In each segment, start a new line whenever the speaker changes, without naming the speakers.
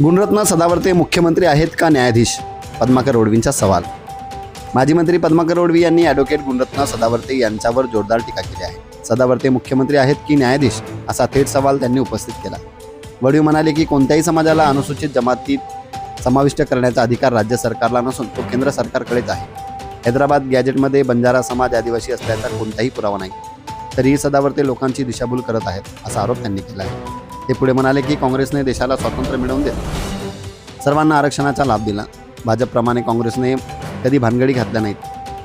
गुणरत्न सदावर्ते मुख्यमंत्री आहेत का न्यायाधीश? पद्माकर ओडवींचा सवाल. माजी मंत्री पद्माकर ओडवी यांनी ॲडव्होकेट गुणरत्न सदावर्ते यांच्यावर जोरदार टीका केली आहे. सदावर्ते मुख्यमंत्री आहेत की न्यायाधीश, असा थेट सवाल त्यांनी उपस्थित केला. वडवी म्हणाले की कोणत्याही समाजाला अनुसूचित जमातीत समाविष्ट करण्याचा अधिकार राज्य सरकारला नसून तो केंद्र सरकारकडेच आहे. हैदराबाद गॅजेटमध्ये बंजारा समाज आदिवासी असल्याचा कोणताही पुरावा नाही, तरीही सदावर्ते लोकांची दिशाभूल करत आहेत, असा आरोप त्यांनी केला आहे. ते पुढे म्हणाले की काँग्रेसने देशाला स्वातंत्र्य मिळवून देत सर्वांना आरक्षणाचा लाभ दिला. भाजपप्रमाणे काँग्रेसने कधी भानगडी घातल्या नाहीत.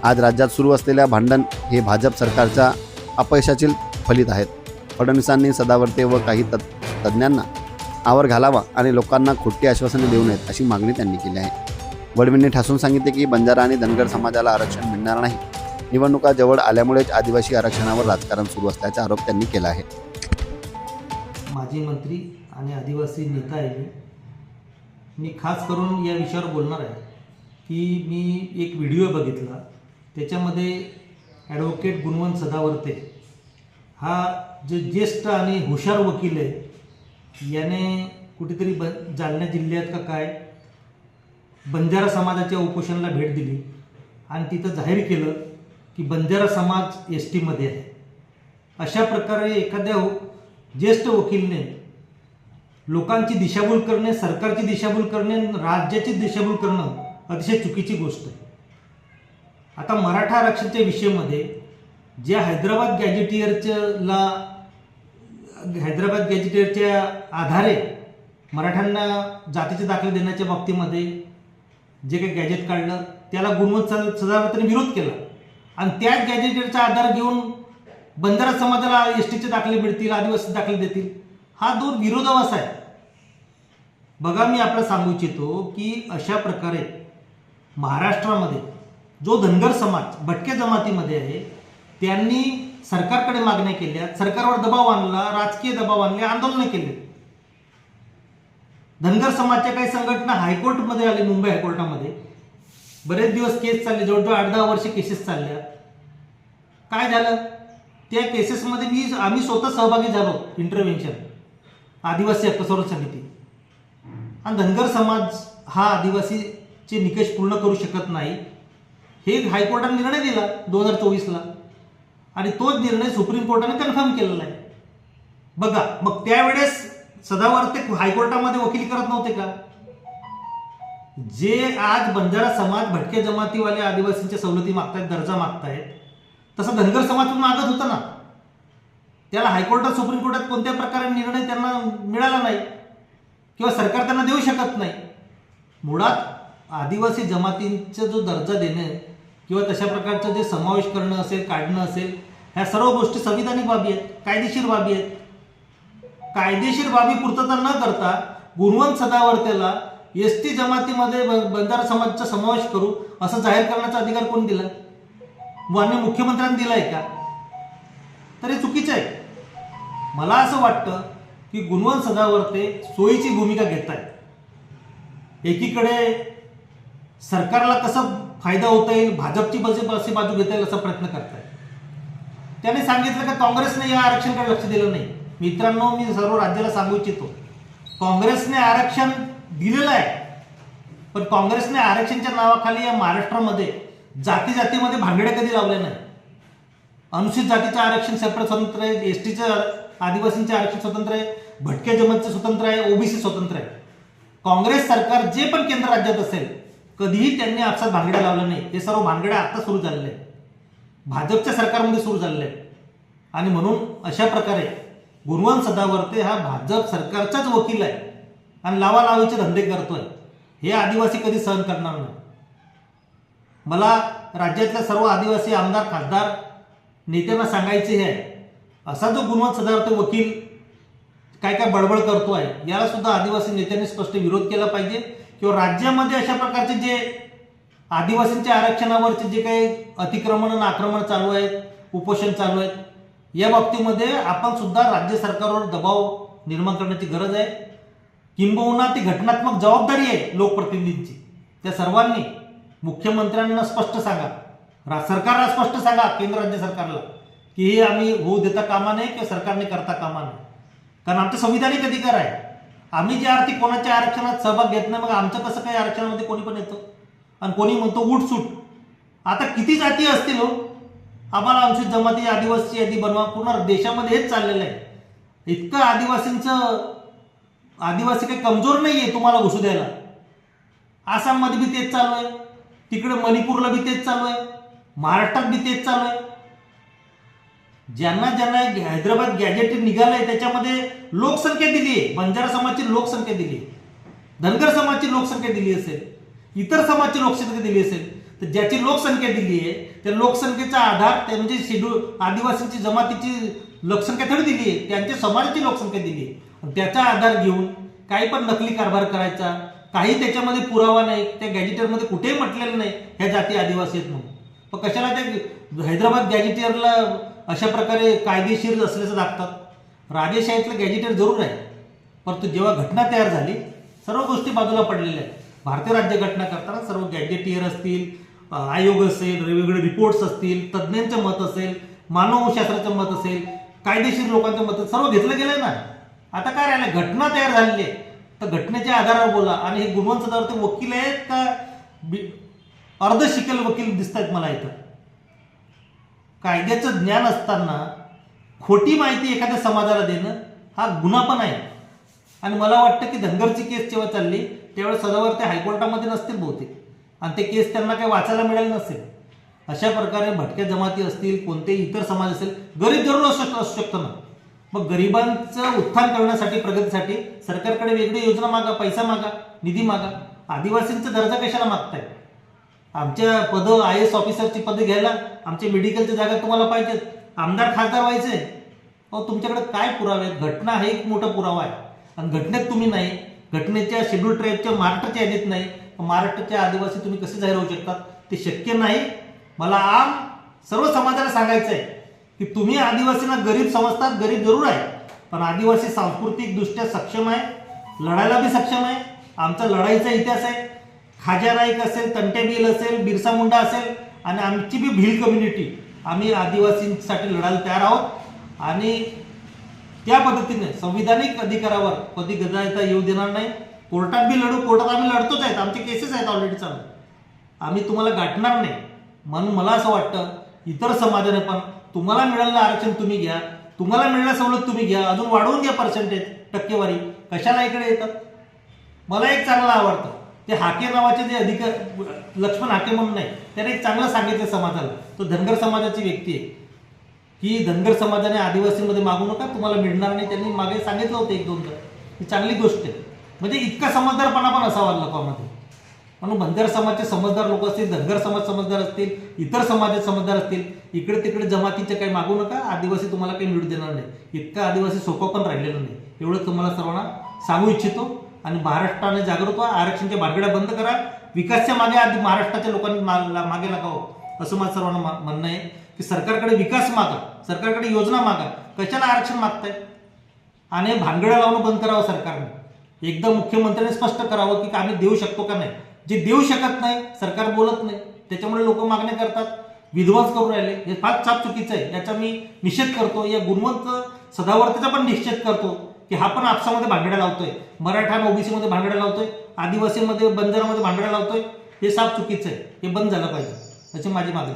आज राज्यात सुरू असलेल्या भांडण हे भाजप सरकारच्या अपयशाचे फलित आहेत. फडणवीसांनी सदावर्ते व काही तज्ज्ञांना आवर घालावा आणि लोकांना खोटी आश्वासने देऊ नयेत, अशी मागणी त्यांनी केली आहे. वडवींनी ठासून सांगितले की बंजारा आणि धनगर समाजाला आरक्षण मिळणार नाही. निवडणुका जवळ आल्यामुळेच आदिवासी आरक्षणावर राजकारण सुरू असल्याचा आरोप त्यांनी केला आहे.
माजी मंत्री आणि आदिवासी नेता आहे मी खास करून या विषयावर बोलणार आहे की मी एक व्हिडिओ बघितला. त्याच्यामध्ये ॲडव्होकेट गुणवंत सदावर्ते हा जे ज्येष्ठ आणि हुशार वकील आहे याने कुठेतरी जालना जिल्ह्यात का काय बंजारा समाजाच्या उपोषणाला भेट दिली आणि तिथं जाहीर केलं की बंजारा समाज STमध्ये आहे. अशा प्रकारे एखाद्या ज्येष्ठ वकीलने लोकांची दिशाभूल करणे, सरकारची दिशाभूल करणे, राज्याची दिशाभूल करणं अतिशय चुकीची गोष्ट आहे. आता मराठा आरक्षणाच्या विषयामध्ये ज्या हैदराबाद गॅजेटियरच्या आधारे मराठ्यांना जातीचे दाखले देण्याच्या बाबतीमध्ये जे काही गॅजेट काढलं त्याला गुणवंत सदावर्तेने विरोध केला आणि त्याच गॅजेटियरचा आधार घेऊन बंजारा समाजाला STचे दाखले मिळतील, आदिवासी दाखले देतील. हा दोन विरोधाभास आहे. बघा, मी आपल्याला सांगू इच्छितो की अशा प्रकारे महाराष्ट्रामध्ये जो धनगर समाज भटक्या जमातीमध्ये आहे त्यांनी सरकारकडे मागण्या केल्या, सरकारवर दबाव आणला, राजकीय दबाव आणले, आंदोलनं केले. धनगर समाजच्या काही संघटना हायकोर्टमध्ये आले, मुंबई हायकोर्टामध्ये बरेच दिवस केस चालले, जवळजवळ 8-10 वर्ष केसेस चालल्या. काय झालं त्या केसेसमध्ये आम्ही स्वतः सहभागी झालो. इंटरव्हेन्शन आदिवासी हक्क संरक्षण समिती आणि धनगर समाज हा आदिवासीचे निकष पूर्ण करू शकत नाही हे हायकोर्टाने निर्णय दिला 2024ला आणि तोच निर्णय सुप्रीम कोर्टाने कन्फर्म केलेला आहे. बघा, मग त्यावेळेस सदावर्ते हायकोर्टामध्ये वकिली करत नव्हते का? जे आज बंजारा समाज भटक्या जमातीवाले आदिवासींच्या सवलती मागतायत, दर्जा मागतायत, तसं धनगर समाज पण मागत होता ना. त्याला हायकोर्टात, सुप्रीम कोर्टात कोणत्या प्रकारे निर्णय त्यांना मिळाला नाही किंवा सरकार त्यांना देऊ शकत नाही. मुळात आदिवासी जमातींचा जो दर्जा देणं किंवा तशा प्रकारचं जे समावेश करणं असेल, काढणं असेल, ह्या सर्व गोष्टी संविधानिक बाबी आहेत, कायदेशीर बाबी आहेत. कायदेशीर बाबी पूर्तता न करता गुणवंत सदावर्तेला ST जमातीमध्ये बंजारा समाजाचा समावेश करू असं जाहीर करण्याचा अधिकार कोण दिला? माननीय मुख्यमंत्र्यांनी दिलाय का? तर हे चुकीचं आहे. मला असं वाटतं की गुणवंत सदावर्ते सोयीची भूमिका घेत आहेत. एकीकडे सरकारला कसं फायदा होता येईल, भाजपची बाजू घेता येईल असा प्रयत्न करतायत. त्याने सांगितलं की काँग्रेसने या आरक्षणाकडे लक्ष दिलं नाही. मित्रांनो, मी सर्व राज्याला सांगू इच्छितो, काँग्रेसने आरक्षण दिलेलं आहे, पण काँग्रेसने आरक्षणाच्या नावाखाली या महाराष्ट्रामध्ये जातीमध्ये भांगड्या कधी लावल्या नाही. अनुसूचित जातीचं आरक्षण सेपरेट स्वतंत्र आहे, STचं आदिवासींचे आरक्षण स्वतंत्र आहे, भटक्या जमातीचं स्वतंत्र आहे, OBC स्वतंत्र आहे. काँग्रेस सरकार जे पण केंद्र राज्यात असेल कधीही त्यांनी आपसात भांगड्या लावल्या नाही. हे सर्व भांगड्या आता सुरू झालेल्या आहेत, भाजपच्या सरकारमध्ये सुरू झालेल्या आहेत. आणि म्हणून अशा प्रकारे गुणवंत सदावर्ते हा भाजप सरकारचाच वकील आहे आणि लावालावीचे धंदे करतोय. हे आदिवासी कधी सहन करणार नाही. मला राज्यातल्या सर्व आदिवासी आमदार, खासदार, नेत्यांना सांगायचे हे आहे, असा जो गुणवंत सदावर्ते वकील काय बडबड करतो आहे याला सुद्धा आदिवासी नेत्यांनी स्पष्ट विरोध केला पाहिजे किंवा राज्यामध्ये अशा प्रकारचे जे आदिवासींच्या आरक्षणावरचे जे काही अतिक्रमण आणि आक्रमण चालू आहेत, उपोषण चालू आहेत, या बाबतीमध्ये आपण सुद्धा राज्य सरकारवर दबाव निर्माण करण्याची गरज आहे. किंबहुना ती घटनात्मक जबाबदारी आहे लोकप्रतिनिधींची. त्या सर्वांनी मुख्यमंत्र्यांना स्पष्ट सांगा, सरकारला स्पष्ट सांगा, केंद्र राज्य सरकारला, की हे आम्ही होऊ देता कामा नये किंवा सरकारने करता कामा नये. कारण आमचं संविधानिक अधिकार आहे. आम्ही जे आर्थिक कोणाच्या आरक्षणात सहभाग घेत नाही, मग आमचं कसं काही आरक्षणामध्ये कोणी पण येतं आणि कोणी म्हणतो उठसूट. आता किती जाती असतील हो, आम्हाला अनुसूचित जमाती आदिवासी यादी बनवा. पूर्ण देशामध्ये हेच चाललेलं आहे. इतकं आदिवासी काही कमजोर नाही आहे तुम्हाला घुसू द्यायला. आसाममध्ये बी तेच चालू आहे, तिकडे मणिपूरला बी तेच चालू आहे, महाराष्ट्रात बी तेच चालू आहे. ज्यांना ज्यांना हैदराबाद गॅजेट निघालंय त्याच्यामध्ये लोकसंख्या दिली आहे. बंजारा समाजची लोकसंख्या दिली आहे, धनगर समाजची लोकसंख्या दिली असेल, इतर समाजची लोकसंख्या दिली असेल. तर ज्याची लोकसंख्या दिली आहे त्या लोकसंख्येचा आधार ते म्हणजे शेड्यूल आदिवासींची जमातीची लोकसंख्या थोडी दिली आहे, त्यांच्या समाजाची लोकसंख्या दिली आहे. त्याचा आधार घेऊन काही पण नकली कारभार करायचा, काही त्याच्यामध्ये पुरावा नाही, त्या गॅजेटियरमध्ये कुठेही म्हटलेलं नाही ह्या जाती आदिवासी आहेत म्हणून. पण कशाला त्या हैदराबाद गॅजेटियरला अशा प्रकारे कायदेशीर असल्याचं दाखतात. राजेशाहीतलं गॅजेटियर जरूर आहे, परंतु जेव्हा घटना तयार झाली सर्व गोष्टी बाजूला पडलेल्या आहेत. भारतीय राज्यघटना करताना सर्व गॅजेटियर असतील, आयोग असेल, वेगवेगळे रिपोर्ट्स असतील, तज्ज्ञांचं मत असेल, मानवशास्त्राचं मत असेल, कायदेशीर लोकांचं मत सर्व घेतलं गेलंय ना. आता काय राहिलं, घटना तयार झालेली आहे तर घटनेच्या आधारावर बोला. आणि हे गुणवंत सदावर्ते वकील आहेत का अर्ध शिकेल वकील दिसत आहेत मला इथं. कायद्याचं ज्ञान असताना खोटी माहिती एखाद्या समाजाला देणं हा गुन्हा पण आहे. आणि मला वाटतं की धनगरची केस जेव्हा चालली त्यावेळेस सदावर्ते हायकोर्टामध्ये नसतील बहुतेक, आणि ते केस त्यांना काही वाचायला मिळालं नसेल. अशा प्रकारे भटक्या जमाती असतील, कोणतेही इतर समाज असेल, गरीब जरूर असू शकतो ना. मग गरिबांचं उत्थान करण्यासाठी, प्रगतीसाठी सरकारकडे वेगळी योजना मागा, पैसा मागा, निधी मागा. आदिवासींचा दर्जा कशाला मागताय? आमच्या पदं IAS ऑफिसरची पदं घ्यायला आमच्या मेडिकलच्या जागा तुम्हाला पाहिजेत, आमदार खासदार व्हायचे. अहो तुमच्याकडे काय पुरावे आहेत? घटना हा एक मोठा पुरावा आहे. आणि घटनेत तुम्ही नाही, घटनेच्या शेड्यूल ट्राईबच्या महाराष्ट्राच्या यादीत नाही, महाराष्ट्राचे आदिवासी तुम्ही कसे जाहीर होऊ शकतात? ते शक्य नाही. मला सर्व समाजाला सांगायचं आहे की तुम्ही आदिवासींना गरीब समजतात, गरीब जरूर आहे, पण आदिवासी सांस्कृतिकदृष्ट्या सक्षम आहे, लढायला बी सक्षम आहे. आमचा लढाईचा इतिहास आहे. खाजा नाईक असेल, तंटे भील असेल, बिरसा मुंडा असेल, आणि आमची बी भील कम्युनिटी, आम्ही आदिवासींसाठी लढायला तयार आहोत. आणि त्या पद्धतीने संविधानिक अधिकारावर कधी गदा येऊ देणार नाही. कोर्टात बी लढू, कोर्टात आम्ही लढतोच आहेत, आमचे केसेस आहेत ऑलरेडी चालू. आम्ही तुम्हाला गाठणार नाही. म्हणून मला असं वाटतं इतर समाजाने पण तुम्हाला मिळालेलं आरक्षण तुम्ही घ्या, तुम्हाला मिळालेलं सवलत तुम्ही घ्या, अजून वाढवून घ्या पर्सेंटेज, टक्केवारी. कशाला इकडे येतात? मला एक चांगलं आवडतं ते हाके नावाचे जे अधिकार, लक्ष्मण हाके म्हणून नाही, त्याने एक चांगलं सांगितलं समाजाला. तो धनगर समाजाची व्यक्ती आहे की धनगर समाजाने आदिवासींमध्ये मागू नका, तुम्हाला मिळणार नाही. त्यांनी मागे सांगितलं होतं 1-2 ही चांगली गोष्ट आहे. म्हणजे इतका समजदारपणा पण असावा लोकांमध्ये. म्हणून बंजारा समाजचे समजदार लोक असतील, धनगर समाज समजदार असतील, इतर समाजाचे समजदार असतील, इकडे तिकडे जमातीचे काही मागू नका, आदिवासी तुम्हाला काही मिळू देणार नाही. इतका आदिवासी सोपं पण राहिलेलं नाही, एवढं तुम्हाला सर्वांना सांगू इच्छितो. आणि महाराष्ट्राने जागृत व्हा, आरक्षणच्या भानगड्या बंद करा, विकासच्या मागे आधी महाराष्ट्राच्या लोकांनी मागे लागावं, असं माझं सर्वांना म्हणणं आहे. की सरकारकडे विकास मागा, सरकारकडे योजना मागा, कशाला आरक्षण मागताय? आणि भानगड्या लावणं बंद करावं सरकारने. एकदा मुख्यमंत्र्यांनी स्पष्ट करावं की आम्ही देऊ शकतो का नाही. जे देऊ शकत नाही सरकार बोलत नाही, त्याच्यामुळे लोक मागणी करतात, विध्वंस करून राहिले. हे फार छाप चुकीचं आहे, याचा मी निषेध करतो. या गुणवंत सदावर्तेचा पण निषेध करतो की हा पण आपसामध्ये भांगड्या लावतोय, मराठा आणि OBC मध्ये भांगड्या लावतोय, आदिवासीमध्ये बंजारामध्ये भांगड्या लावतोय. हे साफ चुकीचं आहे, हे बंद झालं पाहिजे, याची माझी मागणी.